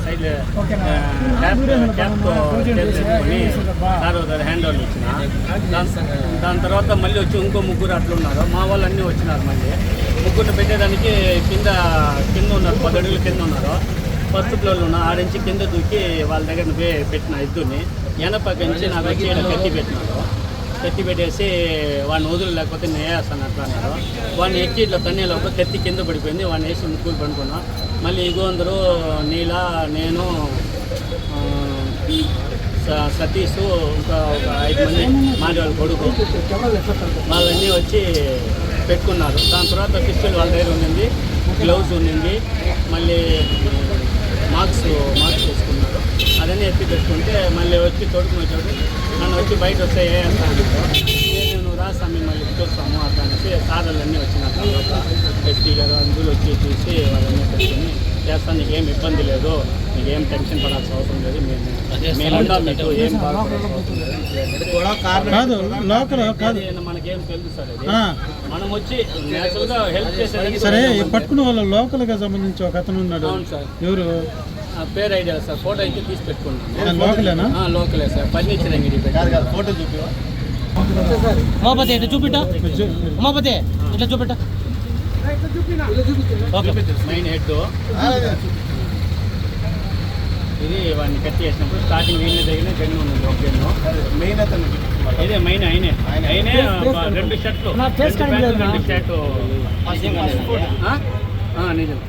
Side hand over ఇచ్చిన. దాని తర్వాత మళ్ళీ వచ్చి ఇంకో ముగ్గురు అట్లా ఉన్నారు. మా వాళ్ళు అన్నీ వచ్చినారు. మళ్ళీ ముగ్గురు పెట్టేదానికి కింద ఉన్నారు, 10 అడుగుల కింద ఉన్నారు. ఫస్ట్ ఫ్లోర్లో ఉన్న ఆడించి కింద దూకి వాళ్ళ దగ్గర పెట్టిన ఇద్దరిని వెనపకించి నాకు వచ్చి కత్తి పెట్టేసి వాడిని వదులు లేకపోతే నేను వేస్తాను అట్లా అన్నారు. వాడిని ఎక్కి ఇట్లా తన్నేలోపు కత్తి కింద పడిపోయింది. వాడిని వేసి ముక్కులు పడుకున్నా. మళ్ళీ ఇగో అందరూ నీల, నేను, సతీష్, ఇంకా ఒక 5 మంది మాది కొడుకు వాళ్ళన్నీ వచ్చి పెట్టుకున్నారు. దాని తర్వాత పిస్టల్ వాళ్ళ దగ్గర ఉండింది, గ్లౌజ్ ఉండింది, మళ్ళీ మార్క్స్ వేసుకున్నారు. అదన్నీ ఎత్తి పెట్టుకుంటే మళ్ళీ వచ్చి తోడుకునేటోడు నన్ను వచ్చి బయట వస్తే వేస్తాను. నేను రాసామి మళ్ళీ చూస్తాము అట్లా అనేసి సార్లన్నీ వచ్చిన తర్వాత ఎస్పీ గారు అందులో వచ్చి చూసి వాళ్ళన్నీ పెట్టుకుని చేస్తాను, నీకేం ఇబ్బంది లేదు, నీకేం టెన్షన్ పడాల్సిన అవసరం లేదు, మేముండా మీకు ఏం బాధపడాల్సిన అవసరం లేదు. మనకేం తెలుసు సార్, అది మనం వచ్చి నేచురల్గా హెల్ప్ చేసేది. సరే, పట్టుకున్న వాళ్ళు లోకల్గా సంబంధించి ఒక అతను ఉన్నాడు. అవును సార్. ఎవరు? పేరు ఐడియా సార్, ఫోటో అయితే తీసి పెట్టుకున్నాను. లోకలేనా? లోకలే సార్. ఫర్నిచర్ అంగడి ఫోటో చూపి ఉమాపతి ఇట్లా చూపిట్ట, ఉమాపతి ఇట్లా చూపిట్ట. మెయిన్ హెడ్ ఇది. వాడిని కట్టి వేసినప్పుడు స్టార్టింగ్ వీళ్ళ దగ్గర గన్ను ఉంది. ఒక గన్ను మెయిన్ అతను ఇదే మెయిన్ అయినే 2 షర్ట్లు 2 షర్టు నిజం.